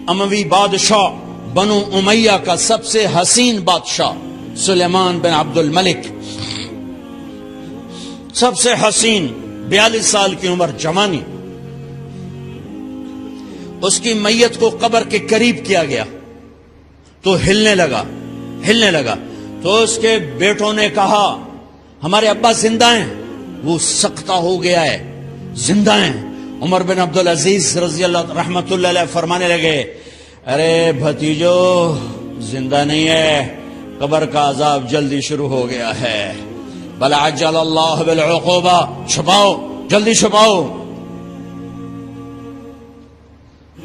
اموی بادشاہ بنو امیہ کا سب سے حسین بادشاہ سلیمان بن عبد الملک، سب سے حسین، 42 سال کی عمر، جوانی، اس کی میت کو قبر کے قریب کیا گیا تو ہلنے لگا تو اس کے بیٹوں نے کہا ہمارے ابا زندہ ہیں، وہ سکتہ ہو گیا ہے، زندہ ہیں۔ عمر بن عبدالعزیز رضی اللہ رحمت اللہ علیہ فرمانے لگے ارے بھتیجو زندہ نہیں ہے، قبر کا عذاب جلدی شروع ہو گیا ہے، بل عجل اللہ بالعقوبہ، چھپاؤ، جلدی چھپاؤ۔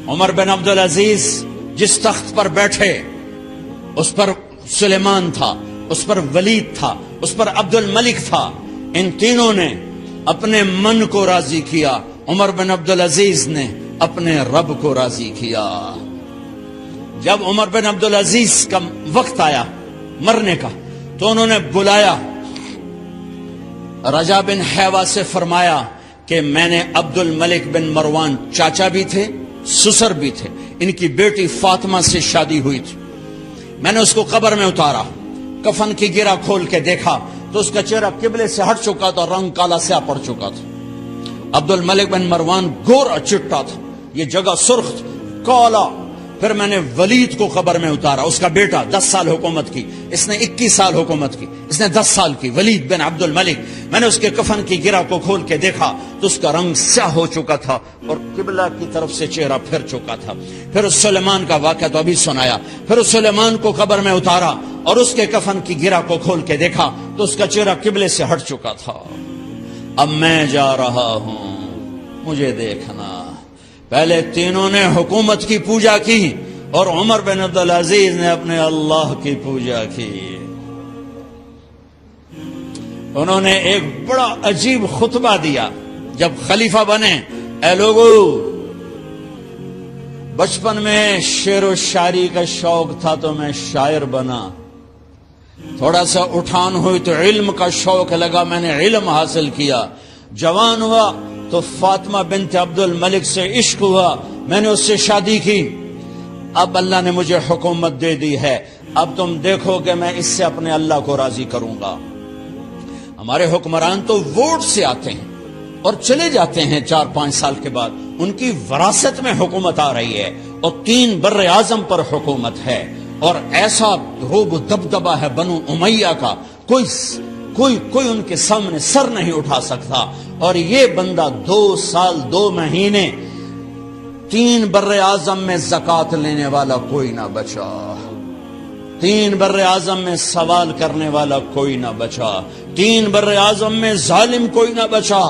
عمر بن عبدالعزیز جس تخت پر بیٹھے اس پر سلیمان تھا، اس پر ولید تھا، اس پر عبد الملک تھا، ان تینوں نے اپنے من کو راضی کیا، عمر بن عبدالعزیز نے اپنے رب کو راضی کیا۔ جب عمر بن عبدالعزیز کا وقت آیا مرنے کا تو انہوں نے بلایا رجا بن حیوہ سے، فرمایا کہ میں نے عبد الملک بن مروان، چاچا بھی تھے سسر بھی تھے، ان کی بیٹی فاطمہ سے شادی ہوئی تھی، میں نے اس کو قبر میں اتارا، کفن کی گرہ کھول کے دیکھا تو اس کا چہرہ قبلے سے ہٹ چکا تھا، رنگ کالا سیاہ پڑ چکا تھا۔ عبد الملک بن مروان گورا چٹا تھا، یہ جگہ سرخ تھی، کالا۔ پھر میں نے ولید کو قبر میں اتارا، اس کا بیٹا 10 سال حکومت کی، اس نے 21 سال حکومت کی، اس نے 10 سال کی، ولید بن عبد الملک۔ میں نے اس کے کفن کی گرہ کو کھول کے دیکھا تو اس کا رنگ سیاہ ہو چکا تھا اور قبلہ کی طرف سے چہرہ پھر چکا تھا۔ پھر اس سلیمان کا واقعہ تو ابھی سنایا، پھر اس سلیمان کو قبر میں اتارا اور اس کے کفن کی گرہ کو کھول کے دیکھا تو اس کا چہرہ قبلے سے ہٹ چکا تھا۔ اب میں جا رہا ہوں، مجھے دیکھنا۔ پہلے تینوں نے حکومت کی پوجا کی اور عمر بن عبدالعزیز نے اپنے اللہ کی پوجا کی۔ انہوں نے ایک بڑا عجیب خطبہ دیا جب خلیفہ بنے، اے لوگو، بچپن میں شعر و شاعری کا شوق تھا تو میں شاعر بنا، تھوڑا سا اٹھان ہوئی تو علم کا شوق لگا، میں نے علم حاصل کیا، جوان ہوا تو فاطمہ بنت عبد الملک سے عشق ہوا، میں نے اس سے شادی کی، اب اللہ نے مجھے حکومت دے دی ہے، اب تم دیکھو کہ میں اس سے اپنے اللہ کو راضی کروں گا۔ ہمارے حکمران تو ووٹ سے آتے ہیں اور چلے جاتے ہیں 4-5 سال کے بعد، ان کی وراثت میں حکومت آ رہی ہے اور 3 بر اعظم پر حکومت ہے، اور ایسا روب و دبدبہ ہے بنو امیہ کا، کوئی ان کے سامنے سر نہیں اٹھا سکتا۔ اور یہ بندہ 2 سال 2 مہینے 3 بر اعظم میں زکوٰۃ لینے والا کوئی نہ بچا، 3 بر اعظم میں سوال کرنے والا کوئی نہ بچا، 3 بر اعظم میں ظالم کوئی نہ بچا،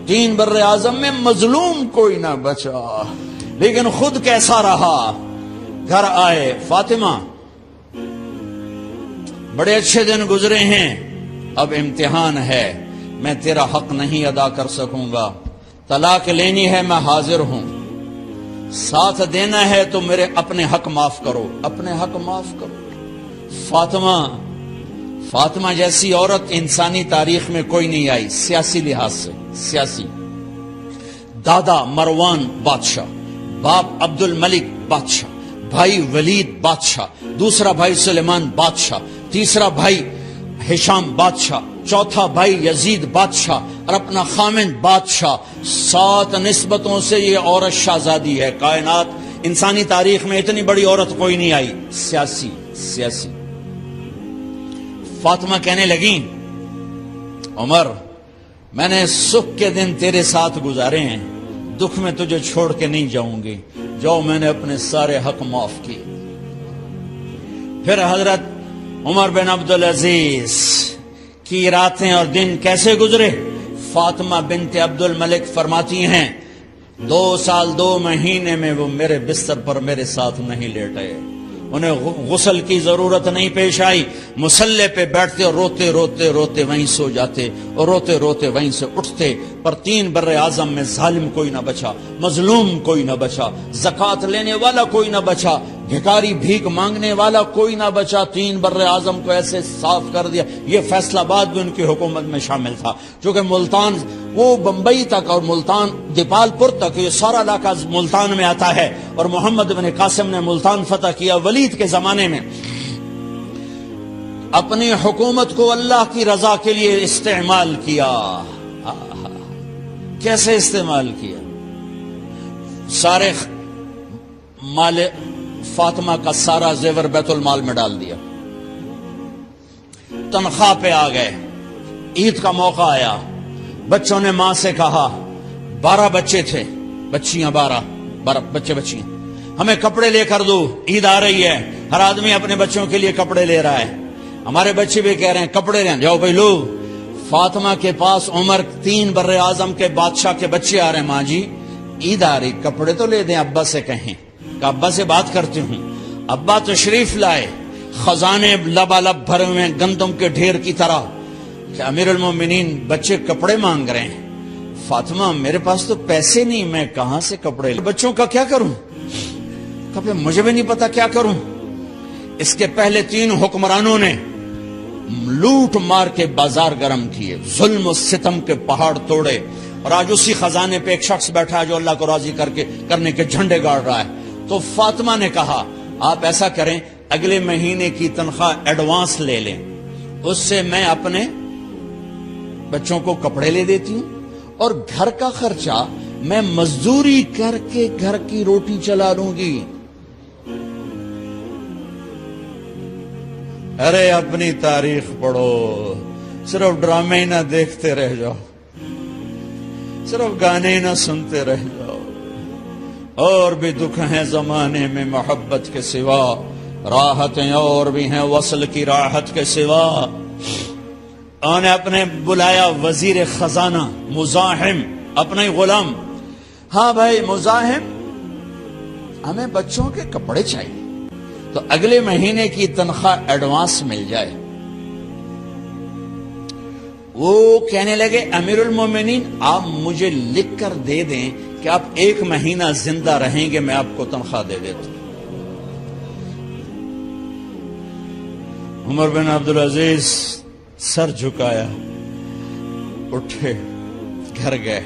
3 بر اعظم میں مظلوم کوئی نہ بچا۔ لیکن خود کیسا رہا؟ گھر آئے، فاطمہ بڑے اچھے دن گزرے ہیں، اب امتحان ہے، میں تیرا حق نہیں ادا کر سکوں گا، طلاق لینی ہے میں حاضر ہوں، ساتھ دینا ہے تو میرے اپنے حق معاف کرو، اپنے حق معاف کرو۔ فاطمہ جیسی عورت انسانی تاریخ میں کوئی نہیں آئی، سیاسی لحاظ سے، سیاسی، دادا مروان بادشاہ، باپ عبد الملک بادشاہ، بھائی ولید بادشاہ، دوسرا بھائی سلیمان بادشاہ، تیسرا بھائی ہشام بادشاہ، چوتھا بھائی یزید بادشاہ اور اپنا خامند بادشاہ، 7 نسبتوں سے یہ عورت شہزادی ہے۔ کائنات انسانی تاریخ میں اتنی بڑی عورت کوئی نہیں آئی، سیاسی۔ فاطمہ کہنے لگیں عمر، میں نے سکھ کے دن تیرے ساتھ گزارے ہیں، دکھ میں تجھے چھوڑ کے نہیں جاؤں گی، جو میں نے اپنے سارے حق معاف کیے۔ پھر حضرت عمر بن عبدالعزیز کی راتیں اور دن کیسے گزرے؟ فاطمہ بنت عبد الملک فرماتی ہیں 2 سال 2 مہینے میں وہ میرے بستر پر میرے ساتھ نہیں لیٹے، انہیں غسل کی ضرورت نہیں پیش آئی، مصلے پہ بیٹھتے اور روتے روتے روتے وہیں سو جاتے اور روتے روتے وہیں سے اٹھتے، پر 3 بر اعظم میں ظالم کوئی نہ بچا، مظلوم کوئی نہ بچا، زکوٰۃ لینے والا کوئی نہ بچا، بھکاری بھیک مانگنے والا کوئی نہ بچا، 3 بر اعظم کو ایسے صاف کر دیا۔ یہ فیصل آباد بھی ان کی حکومت میں شامل تھا، چونکہ ملتان وہ بمبئی تک اور ملتان دیپال پور تک یہ سارا علاقہ ملتان میں آتا ہے، اور محمد بن قاسم نے ملتان فتح کیا ولید کے زمانے میں۔ اپنی حکومت کو اللہ کی رضا کے لیے استعمال کیا۔ کیسے استعمال کیا؟ سارے مال فاطمہ کا سارا زیور بیت المال میں ڈال دیا، تنخواہ پہ آ گئے، عید کا موقع آیا، بچوں نے ماں سے کہا، 12 بچے تھے، بچیاں 12 بچے بچیاں، ہمیں کپڑے لے کر دو، عید آ رہی ہے، ہر آدمی اپنے بچوں کے لیے کپڑے لے رہا ہے۔ ہمارے بچے بھی کہہ رہے ہیں کپڑے لیں، جاؤ بھائی لو۔ فاطمہ کے پاس عمر 3 بر اعظم کے بادشاہ کے بچے آ رہے ہیں، ماں جی عید آ رہی، کپڑے تو لے دیں، ابا سے کہیں کہ ابا سے بات کرتی ہوں۔ ابا تشریف لائے، خزانے لبالب بھرے ہوئے گندم کے ڈھیر کی طرح، کہ امیر المومنین بچے کپڑے مانگ رہے ہیں۔ فاطمہ میرے پاس تو پیسے نہیں، میں کہاں سے کپڑے لوں، بچوں کا کیا کروں؟ کہا مجھے بھی نہیں پتا کیا کروں۔ اس کے پہلے 3 حکمرانوں نے لوٹ مار کے بازار گرم کیے، ظلم و ستم کے پہاڑ توڑے، اور آج اسی خزانے پہ ایک شخص بیٹھا ہے جو اللہ کو راضی کرنے کے جھنڈے گاڑ رہا ہے۔ تو فاطمہ نے کہا آپ ایسا کریں، اگلے مہینے کی تنخواہ ایڈوانس لے لیں، اس سے میں اپنے بچوں کو کپڑے لے دیتی ہوں، اور گھر کا خرچہ میں مزدوری کر کے گھر کی روٹی چلا لوں گی۔ ارے اپنی تاریخ پڑھو، صرف ڈرامے ہی نہ دیکھتے رہ جاؤ، صرف گانے ہی نہ سنتے رہ جاؤ۔ اور بھی دکھ ہیں زمانے میں محبت کے سوا، راحتیں اور بھی ہیں وصل کی راحت کے سوا۔ انہوں نے اپنے بلایا وزیر خزانہ مزاحم، اپنا ہی غلام، ہاں بھائی مزاحم ہمیں بچوں کے کپڑے چاہیے، تو اگلے مہینے کی تنخواہ ایڈوانس مل جائے۔ وہ کہنے لگے امیر المومنین آپ مجھے لکھ کر دے دیں کہ آپ 1 مہینہ زندہ رہیں گے، میں آپ کو تنخواہ دے دیتا ہوں۔ عمر بن عبدالعزیز سر جھکایا، اٹھے، گھر گئے،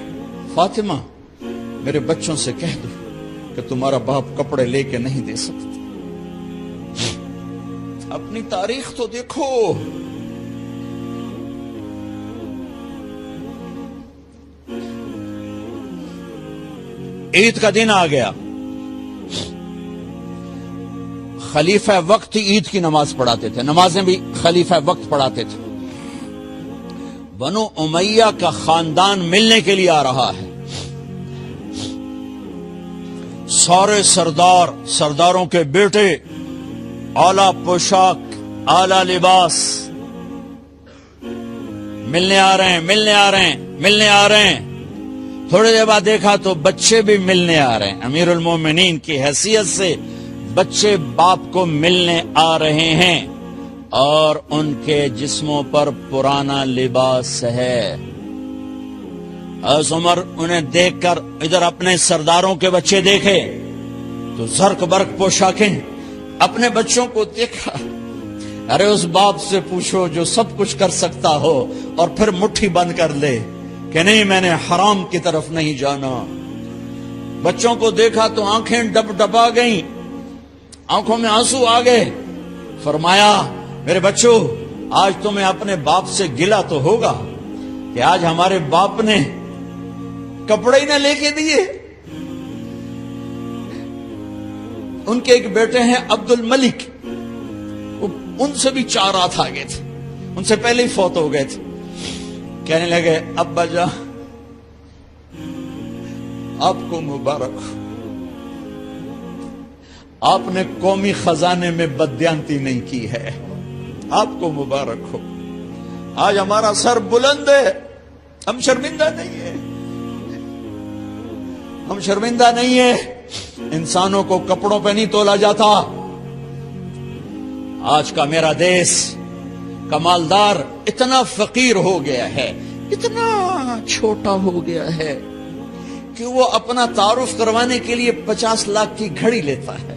فاطمہ میرے بچوں سے کہہ دو کہ تمہارا باپ کپڑے لے کے نہیں دے سکتا۔ اپنی تاریخ تو دیکھو، عید کا دن آ گیا، خلیفہ وقت عید کی نماز پڑھاتے تھے، نمازیں بھی خلیفہ وقت پڑھاتے تھے۔ بنو امیہ کا خاندان ملنے کے لیے آ رہا ہے، سارے سرداروں کے بیٹے، اعلیٰ پوشاک، اعلیٰ لباس، ملنے آ رہے ہیں۔ تھوڑی دیر بعد دیکھا تو بچے بھی ملنے آ رہے ہیں، امیر المومنین کی حیثیت سے بچے باپ کو ملنے آ رہے ہیں، اور ان کے جسموں پر پرانا لباس ہے۔ حضرت عمر انہیں دیکھ کر ادھر اپنے سرداروں کے بچے دیکھے تو زرق برق پوشاکیں، اپنے بچوں کو دیکھا۔ ارے اس باپ سے پوچھو جو سب کچھ کر سکتا ہو اور پھر مٹھی بند کر لے کہ نہیں میں نے حرام کی طرف نہیں جانا۔ بچوں کو دیکھا تو آنکھیں ڈبا گئیں، آنکھوں میں آنسو آ گئے۔ فرمایا میرے بچوں آج تمہیں اپنے باپ سے گلہ تو ہوگا کہ آج ہمارے باپ نے کپڑے ہی نہ لے کے دیے۔ ان کے ایک بیٹے ہیں عبد الملک، ان سے بھی 4 ہاتھ آگے تھے، ان سے پہلے ہی فوت ہو گئے تھے۔ کہنے لگے ابا جان آپ کو مبارک ہو، آپ نے قومی خزانے میں بددیانتی نہیں کی ہے، آپ کو مبارک ہو۔ آج ہمارا سر بلند ہے، ہم شرمندہ نہیں ہیں، ہم شرمندہ نہیں ہیں۔ انسانوں کو کپڑوں پہ نہیں تولا جاتا۔ آج کا میرا دیس کا مالدار اتنا فقیر ہو گیا ہے، اتنا چھوٹا ہو گیا ہے کہ وہ اپنا تعارف کروانے کے لیے 50 لاکھ کی گھڑی لیتا ہے،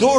2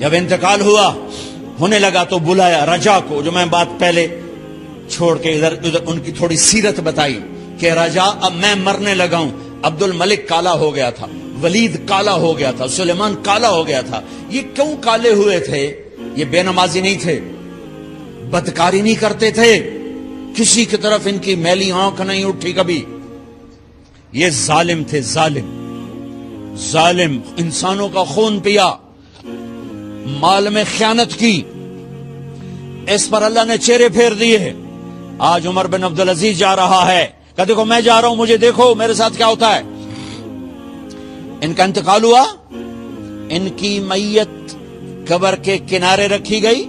جب انتقال ہوا ہونے لگا تو بلایا رجا کو، جو میں بات پہلے چھوڑ کے ادھر ان کی تھوڑی سیرت بتائی کہ رجا اب میں مرنے لگا ہوں. عبد الملک کالا ہو گیا تھا، ولید کالا ہو گیا تھا، سلیمان کالا ہو گیا تھا. یہ کیوں کالے ہوئے تھے؟ یہ بے نمازی نہیں تھے، بدکاری نہیں کرتے تھے، کسی کی طرف ان کی میلی آنکھ نہیں اٹھی کبھی. یہ ظالم تھے، ظالم انسانوں کا خون پیا، مال میں خیانت کی. اس پر اللہ نے چہرے پھیر دیے. آج عمر بن عبدالعزیز جا رہا ہے کہ دیکھو میں جا رہا ہوں، مجھے دیکھو میرے ساتھ کیا ہوتا ہے. ان کا انتقال ہوا، ان کی میت قبر کے کنارے رکھی گئی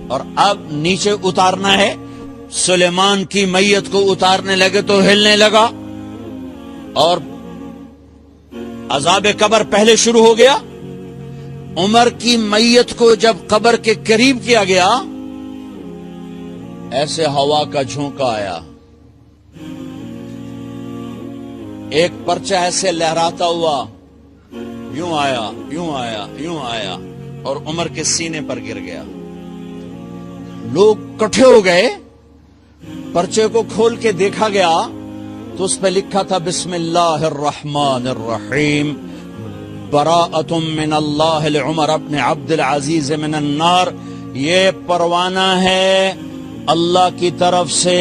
اور اب نیچے اتارنا ہے. سلیمان کی میت کو اتارنے لگے تو ہلنے لگا اور عذاب قبر پہلے شروع ہو گیا. عمر کی میت کو جب قبر کے قریب کیا گیا، ایسے ہوا کا جھونکا آیا، ایک پرچہ ایسے لہراتا ہوا یوں آیا، یوں آیا، یوں آیا اور عمر کے سینے پر گر گیا. لوگ کٹھے ہو گئے، پرچے کو کھول کے دیکھا گیا تو اس پہ لکھا تھا بسم اللہ الرحمن الرحیم براءۃ من اللہ لعمر بن عبد العزیز من النار. یہ پروانہ ہے اللہ کی طرف سے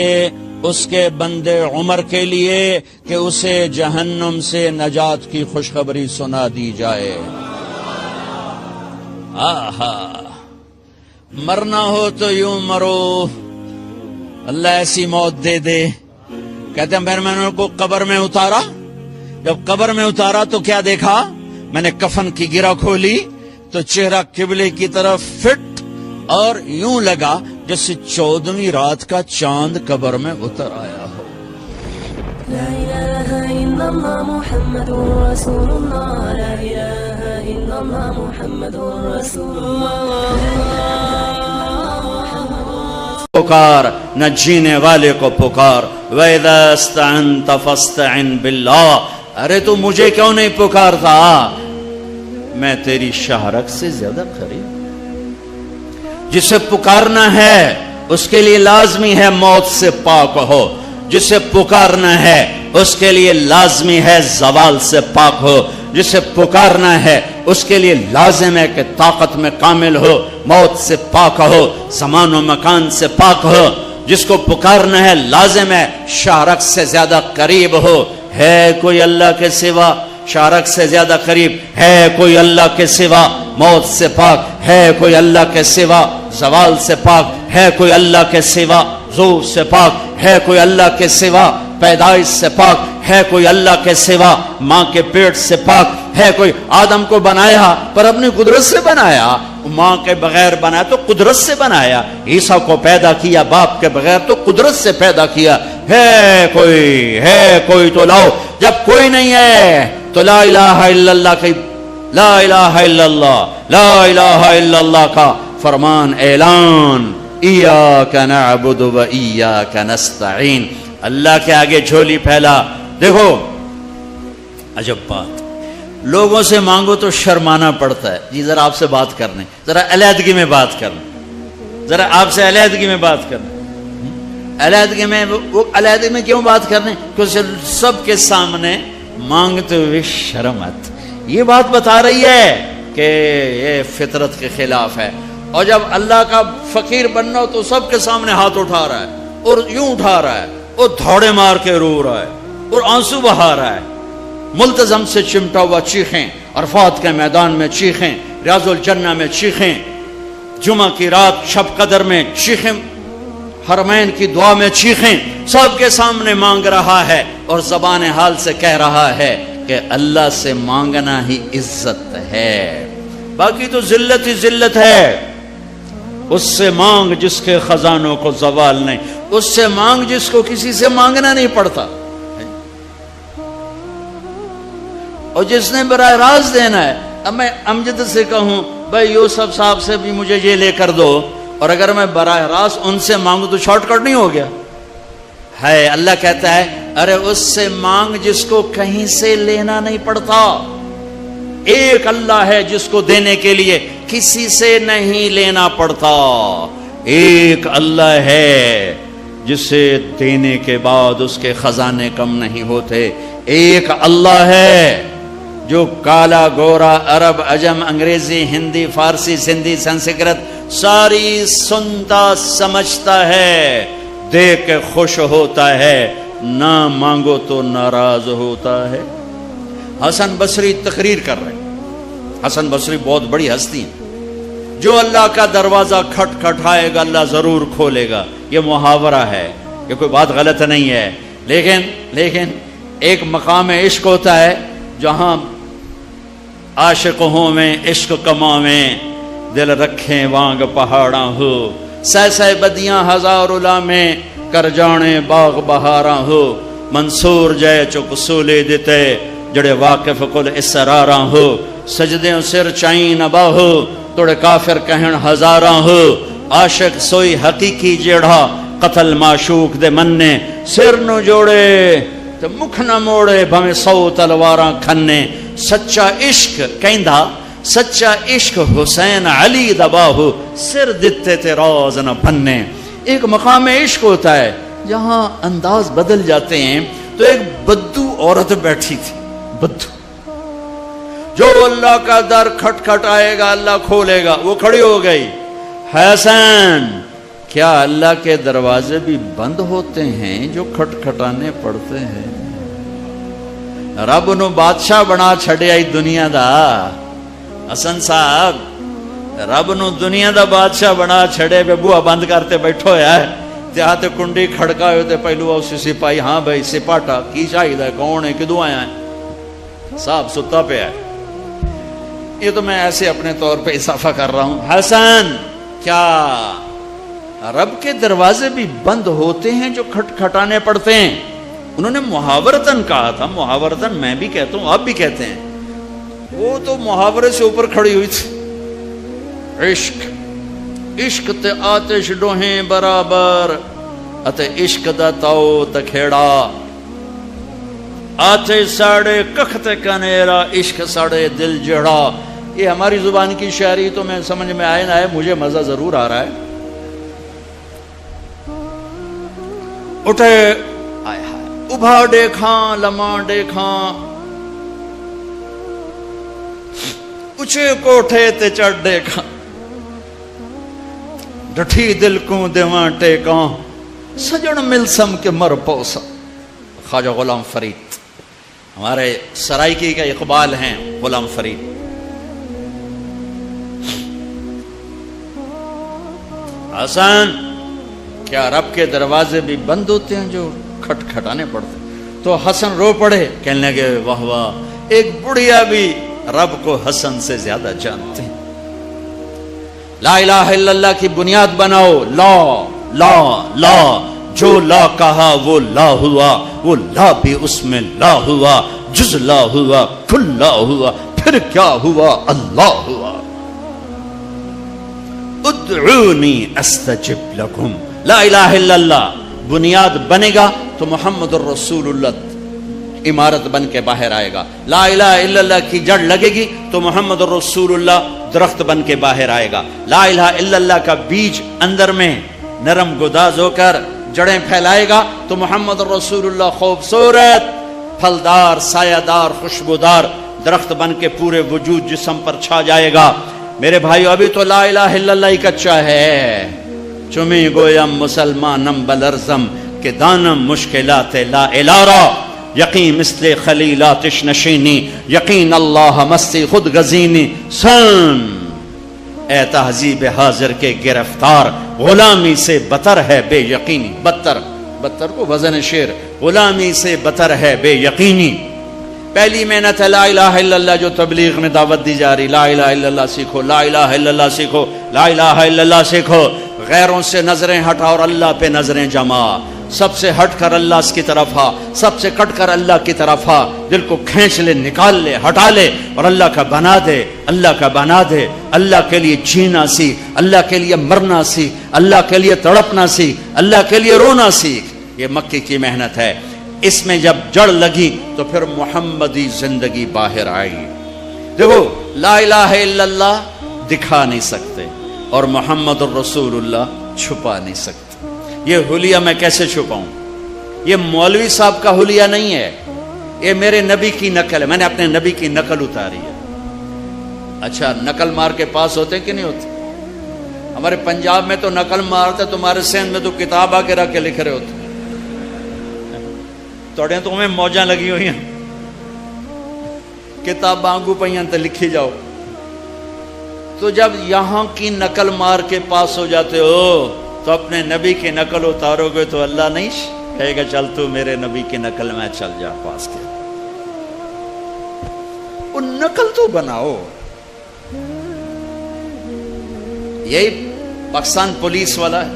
اس کے بندے عمر کے لیے کہ اسے جہنم سے نجات کی خوشخبری سنا دی جائے. آہا، مرنا ہو تو یوں مرو، اللہ ایسی موت دے دے. کہتے ہیں پھر میں نے ان کو قبر میں اتارا. جب قبر میں اتارا تو کیا دیکھا؟ میں نے کفن کی گرہ کھولی تو چہرہ قبلے کی طرف فٹ اور یوں لگا جیسے 14ویں رات کا چاند قبر میں اتر آیا ہو. لا الہ الا اللہ محمد رسول اللہ، لا الہ الا اللہ محمد رسول اللہ. پکار نہ جینے والے کو پکار. وَإِذَا اسْتَعَنْتَ فَاسْتَعِنْ بِاللَّهِ. ارے تو مجھے کیوں نہیں پکارتا؟ میں تیری شہرک سے زیادہ قریب. جسے پکارنا ہے اس کے لیے لازمی ہے موت سے پاک ہو، جسے پکارنا ہے اس کے لیے لازمی ہے زوال سے پاک ہو، جسے پکارنا ہے اس کے لیے لازم ہے کہ طاقت میں کامل ہو، موت سے پاک ہو، زمان و مکان سے پاک ہو. جس کو پکارنا ہے لازم ہے شارک سے زیادہ قریب ہو. ہے کوئی اللہ کے سوا شارک سے زیادہ قریب؟ ہے کوئی اللہ کے سوا موت سے پاک؟ ہے کوئی اللہ کے سوا زوال سے پاک؟ ہے کوئی اللہ کے سوا زور سے پاک؟ ہے کوئی اللہ کے سوا پیدائش سے پاک؟ ہے کوئی اللہ کے سوا ماں کے پیٹ سے پاک؟ ہے کوئی؟ آدم کو بنایا پر اپنی قدرت سے بنایا، ماں کے بغیر بنایا تو قدرت سے بنایا. عیسیٰ کو پیدا کیا باپ کے بغیر تو قدرت سے پیدا کیا. ہے کوئی تو لاؤ. جب کوئی نہیں ہے تو لا الہ الا اللہ کی لا الہ الا اللہ، لا الہ الا اللہ کا فرمان اعلان. ایاک نعبد و ایاک نستعین. اللہ کے آگے جھولی پھیلا. دیکھو عجب بات، لوگوں سے مانگو تو شرمانا پڑتا ہے. جی ذرا آپ سے بات کرنے، ذرا علیحدگی میں بات کرنے، ذرا آپ سے علیحدگی میں بات کرنے. علیحدگی میں وہ علیحدگی میں کیوں بات کرنے؟ کیونکہ سب کے سامنے مانگتے ہوئے شرم آتی. یہ بات بتا رہی ہے کہ یہ فطرت کے خلاف ہے. اور جب اللہ کا فقیر بننا ہو تو سب کے سامنے ہاتھ اٹھا رہا ہے اور یوں اٹھا رہا ہے اور دھوڑے مار کے رو رہا ہے اور آنسو بہا رہا ہے. ملتزم سے چمٹا ہوا چیخیں، عرفات کے میدان میں چیخیں، ریاض الجنہ میں چیخیں، جمعہ کی رات شب قدر میں چیخیں، حرمین کی دعا میں چیخیں. سب کے سامنے مانگ رہا ہے اور زبان حال سے کہہ رہا ہے کہ اللہ سے مانگنا ہی عزت ہے، باقی تو ذلت ہی ذلت ہے. اس سے مانگ جس کے خزانوں کو زوال نہیں، اس سے مانگ جس کو کسی سے مانگنا نہیں پڑتا. اور جس نے براہ راست دینا ہے. اب میں امجد سے کہوں بھائی یوسف صاحب سے بھی مجھے یہ لے کر دو، اور اگر میں براہ راست ان سے مانگوں تو شارٹ کٹ نہیں ہو گیا ہے؟ اللہ کہتا ہے ارے اس سے مانگ جس کو کہیں سے لینا نہیں پڑتا. ایک اللہ ہے جس کو دینے کے لیے کسی سے نہیں لینا پڑتا. ایک اللہ ہے جسے دینے کے بعد اس کے خزانے کم نہیں ہوتے. ایک اللہ ہے جو کالا گورا عرب عجم انگریزی ہندی فارسی سندھی سنسکرت ساری سنتا سمجھتا ہے, دیکھ کے خوش ہوتا ہے, نہ مانگو تو ناراض ہوتا ہے. حسن بصری تقریر کر رہے ہیں. حسن بصری بہت بڑی ہستی ہیں. جو اللہ کا دروازہ کھٹ کھٹائے گا اللہ ضرور کھولے گا. یہ محاورہ ہے, یہ کوئی بات غلط نہیں ہے. لیکن ایک مقام عشق ہوتا ہے جہاں عاشق ہوں میں عشق کماویں, دل رکھیں وانگ پہاڑاں ہو, سہ بدیاں ہزار علامیں کر جانے باغ بہاراں ہو. منصور جے چک سولے دیتے جڑے واقف کل اسراراں ہو. سجدیں سر چائیں نبا ہو توڑے کافر کہن ہزاراں ہو. عاشق سوئی حقیقی جیڑا قتل معشوق دے مننے, سر نو جوڑے تو مکھ نہ موڑے بھویں 100 تلواراں کھنے. سچا عشق کہندا سچا عشق حسین علی دباہو, سر دتے تے راز نہ بننے. ایک مقام عشق ہوتا ہے جہاں انداز بدل جاتے ہیں. تو ایک بدو عورت بیٹھی تھی, بدو, جو اللہ کا در کھٹ کھٹ آئے گا اللہ کھولے گا. وہ کھڑی ہو گئی, حسن کیا اللہ کے دروازے بھی بند ہوتے ہیں جو کھٹ کھٹانے پڑتے ہیں؟ رب نو بادشاہ بنا چھڑے آئی دنیا دا. حسن صاحب رب نو دنیا دا بادشاہ بنا چھڑے پہ بوا بند کرتے بیٹھو ہے. تے کنڈی کھڑکا ہوتے پہلو اسی سپاہی, ہاں بھائی سپاٹا کی چاہیے, کون ہے, کدوں آیا ہے؟ صاحب ستا پہ ہے. یہ تو میں ایسے اپنے طور پہ اضافہ کر رہا ہوں. حسن کیا رب کے دروازے بھی بند ہوتے ہیں جو کھٹ کھٹانے پڑتے ہیں؟ انہوں نے محاورتن کہا تھا. محاورتن میں بھی کہتا ہوں, آپ بھی کہتے ہیں. وہ تو محاورے سے اوپر کھڑی ہوئی تھی. عشق تے آتش ڈوہیں برابر اتے عشق دا تاؤ تکھیڑا. آتے ساڑے کخت کنیرا عشق ساڑے دل جڑا. یہ ہماری زبان کی شاعری تو میں سمجھ میں آئے نہ آئے, مجھے مزہ ضرور آ رہا ہے. اٹھے ابھا دیکھاں لماں دیکھاں, اچھے کوٹھے تے چڑھ دیکھاں, ڈٹھی دل کو دیواں ٹیکاں, سجن ملسم کے مر پوسا. خواجہ غلام فرید ہمارے سرائکی کا اقبال ہیں. غلام فرید حسن کیا رب کے دروازے بھی بند ہوتے ہیں جو کھٹ کھٹانے پڑتے ہیں؟ تو حسن رو پڑے, کہنے لگے واہ واہ, ایک بڑھیا بھی رب کو حسن سے زیادہ جانتے ہیں. لا الہ الا اللہ کی بنیاد بناؤ. لا لا لا, جو لا کہا وہ لا ہوا, وہ لا بھی اس میں لا ہوا, جز لا ہوا کل لا ہوا, پھر کیا ہوا اللہ ہوا. ادعونی استجب لکم. لا الہ الا اللہ بنیاد بنے گا تو محمد الرسول اللہ عمارت بن کے باہر آئے گا. لا الہ الا اللہ کی جڑ لگے گی تو محمد الرسول اللہ درخت بن کے باہر آئے گا. لا الہ الا اللہ کا بیج اندر میں نرم گداز ہو کر جڑیں پھیلائے گا تو محمد الرسول اللہ خوبصورت پھلدار سایہ دار خوشبودار درخت بن کے پورے وجود جسم پر چھا جائے گا. میرے بھائیو ابھی تو لا الہ الا اللہ ہی کچا ہے. چمی گویم مسلمانم بلرزم کہ دانم مشکلات لا الارا, یقین مثل خلیلاتش نشینی, یقین اللہ مستی خود غزینی. سن اے تہذیب حاضر کے گرفتار, غلامی سے بتر ہے بے یقینی. بتر کو وزن شعر, غلامی سے بتر ہے بے یقینی. پہلی محنت ہے لا الہ الا اللہ جو تبلیغ میں دعوت دی جا رہی. لا الہ الا اللہ سیکھو, لا الہ الا اللہ سیکھو, لا الہ الا اللہ سیکھو. غیروں سے نظریں ہٹا اور اللہ پہ نظریں جما. سب سے ہٹ کر اللہ کی طرف آ, سب سے کٹ کر اللہ کی طرف آ. دل کو کھینچ لے, نکال لے, ہٹا لے اور اللہ کا بنا دے, اللہ کا بنا دے. اللہ کے لیے جینا سیکھ, اللہ کے لیے مرنا سیکھ, اللہ کے لیے تڑپنا سیکھ, اللہ کے لیے رونا سیکھ. یہ مکی کی محنت ہے. اس میں جب جڑ لگی تو پھر محمدی زندگی باہر آئی. دیکھو لا الہ الا اللہ دکھا نہیں سکتے اور محمد الرسول اللہ چھپا نہیں سکتے. یہ حلیہ میں کیسے چھپاؤں؟ یہ مولوی صاحب کا حلیہ نہیں ہے، یہ میرے نبی کی نقل ہے. میں نے اپنے نبی کی نقل اتاری ہے. اچھا نقل مار کے پاس ہوتے کہ نہیں ہوتے؟ ہمارے پنجاب میں تو نقل مارتے، تمہارے سندھ میں تو کتاب آ کے رکھ کے لکھ رہے ہوتے. توڑے تو ہمیں موجاں لگی ہوئی ہیں، کتاب آنگو پہیاں تو لکھی جاؤ. تو جب یہاں کی نقل مار کے پاس ہو جاتے ہو تو اپنے نبی کی نقل اتارو گے تو اللہ نہیں کہے گا چل تو میرے نبی کی نقل میں چل جا پاس کے. وہ نقل تو بناؤ. یہی پاکستان پولیس والا ہے،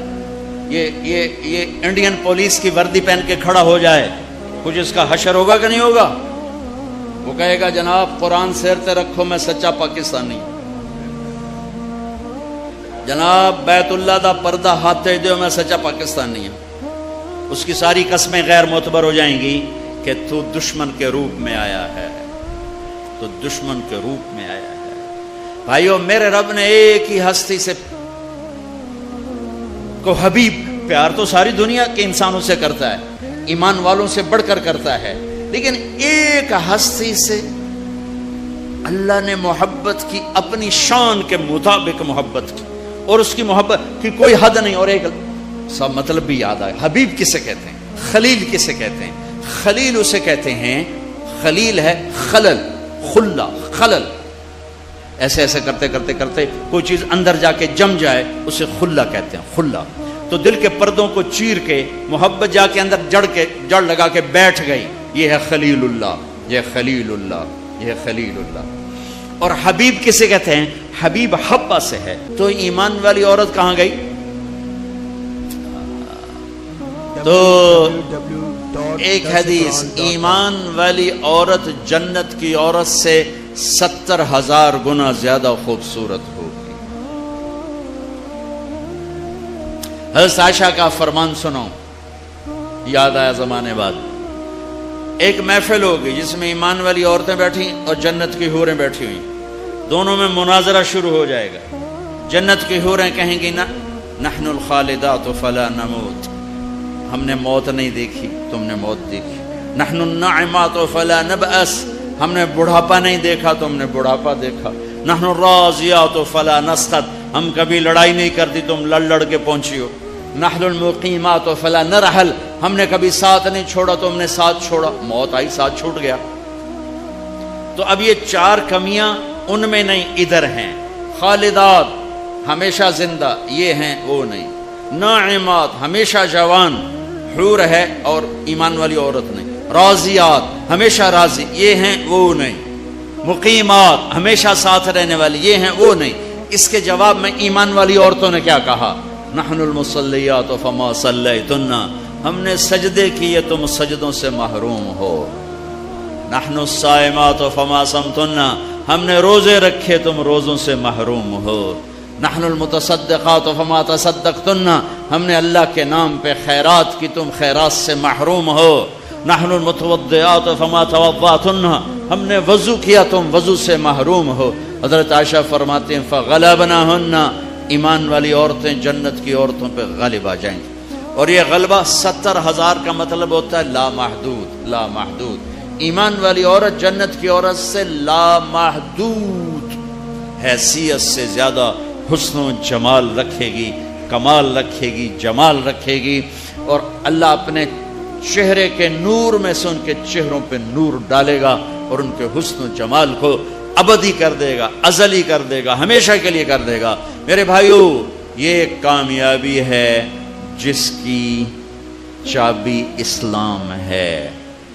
یہ انڈین پولیس کی وردی پہن کے کھڑا ہو جائے، کچھ اس کا حشر ہوگا کہ نہیں ہوگا؟ وہ کہے گا جناب قرآن سیر تے رکھو میں سچا پاکستانی. جناب بیت اللہ دا پردہ ہاتھ دیو میں سچا پاکستانی ہوں. اس کی ساری قسمیں غیر معتبر ہو جائیں گی کہ تو دشمن کے روپ میں آیا ہے، تو دشمن کے روپ میں آیا ہے. بھائیو میرے رب نے ایک ہی ہستی سے کو حبیب، پیار تو ساری دنیا کے انسانوں سے کرتا ہے، ایمان والوں سے بڑھ کر کرتا ہے، لیکن ایک ہستی سے اللہ نے محبت کی، اپنی شان کے مطابق محبت کی، اور اس کی محبت کی کوئی حد نہیں. اور ایک سب مطلب بھی یاد آئے، حبیب کسے کہتے ہیں؟ خلیل کسے کہتے ہیں؟ خلیل اسے کہتے ہیں، خلیل ہے خلل، خلا، خلل. ایسے ایسے کرتے کرتے کرتے کوئی چیز اندر جا کے جم جائے اسے خلا کہتے ہیں، خلا. تو دل کے پردوں کو چیر کے محبت جا کے اندر جڑ لگا کے بیٹھ گئی، یہ ہے خلیل اللہ، یہ خلیل اللہ، یہ خلیل اللہ. اور حبیب کسے کہتے ہیں؟ حبیب حبہ سے ہے. تو ایمان والی عورت کہاں گئی؟ تو ایک حدیث، ایمان والی عورت جنت کی عورت سے 70,000 گنا زیادہ خوبصورت ہوگی. حضرت عائشہ کا فرمان سنو، یاد آیا زمانے بعد. ایک محفل ہوگی جس میں ایمان والی عورتیں بیٹھی اور جنت کی حوریں بیٹھی ہوئی، دونوں میں مناظرہ شروع ہو جائے گا. جنت کی حوریں کہیں گی نا نحن الخالدات فلا نموت، ہم نے موت نہیں دیکھی تم نے موت دیکھی. نحن الناعمات فلا نبأس، ہم نے بڑھاپا نہیں دیکھا تم نے بڑھاپا دیکھا. نحن الراضیات فلا نسخط، ہم کبھی لڑائی نہیں کرتی تم لڑ کے پہنچی ہو. نحن المقیمات فلا نرحل، ہم نے کبھی ساتھ نہیں چھوڑا تم نے ساتھ چھوڑا، موت آئی ساتھ چھوٹ گیا. تو اب یہ 4 کمیاں ان میں نہیں ادھر ہیں. خالدات ہمیشہ زندہ یہ ہیں وہ نہیں. ناعمات ہمیشہ جوان حور ہے اور ایمان والی عورت نہیں. راضیات ہمیشہ راضی یہ ہیں وہ نہیں. مقیمات ہمیشہ ساتھ رہنے والی یہ ہیں وہ نہیں. اس کے جواب میں ایمان والی عورتوں نے کیا کہا؟ نحن المصلیات فما صلیتن، ہم نے سجدے کیے تم سجدوں سے محروم ہو. نحن الصائمات فما صمتن، ہم نے روزے رکھے تم روزوں سے محروم ہو. نحن المتصدقات فما تصدقتن، ہم نے اللہ کے نام پہ خیرات کی تم خیرات سے محروم ہو. نحن المتوضئات فما توضأتن، ہم نے وضو کیا تم وضو سے محروم ہو. حضرت عائشہ فرماتے ہیں فغلبناہن، ایمان والی عورتیں جنت کی عورتوں پہ غالب آ جائیں گی. اور یہ غلبہ 70,000 کا مطلب ہوتا ہے لامحدود، لامحدود. ایمان والی عورت جنت کی عورت سے لامحدود حیثیت سے زیادہ حسن و جمال رکھے گی، کمال رکھے گی، جمال رکھے گی. اور اللہ اپنے چہرے کے نور میں سے ان کے چہروں پہ نور ڈالے گا اور ان کے حسن و جمال کو ابدی کر دے گا، ازلی کر دے گا، ہمیشہ کے لیے کر دے گا. میرے بھائیو یہ کامیابی ہے جس کی چابی اسلام ہے،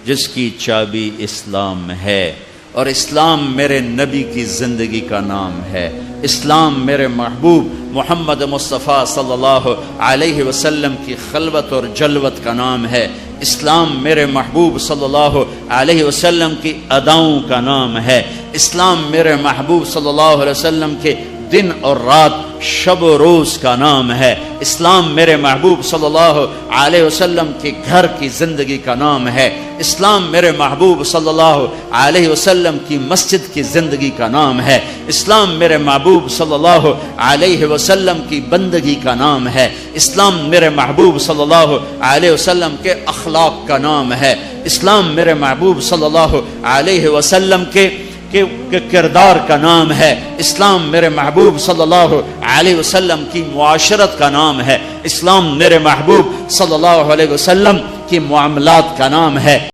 جس کی چابی اسلام ہے. اور اسلام میرے نبی کی زندگی کا نام ہے. اسلام میرے محبوب محمد مصطفیٰ صلی اللہ علیہ وسلم کی خلوت اور جلوت کا نام ہے. اسلام میرے محبوب صلی اللہ علیہ وسلم کی اداؤں کا نام ہے. اسلام میرے محبوب صلی اللہ علیہ وسلم کے دن اور رات، شب و روز کا نام ہے۔ اسلام میرے محبوب صلی اللہ علیہ وسلم کے گھر کی زندگی کا نام ہے۔ اسلام میرے محبوب صلی اللہ علیہ وسلم کی مسجد کی زندگی کا نام ہے۔ اسلام میرے محبوب صلی اللہ علیہ وسلم کی بندگی کا نام ہے۔ اسلام میرے محبوب صلی اللہ علیہ وسلم کے اخلاق کا نام ہے۔ اسلام میرے محبوب صلی اللہ علیہ وسلم کے کردار کا نام ہے۔ اسلام میرے محبوب صلی اللہ علیہ وسلم کی معاشرت کا نام ہے۔ اسلام میرے محبوب صلی اللہ علیہ وسلم کی معاملات کا نام ہے۔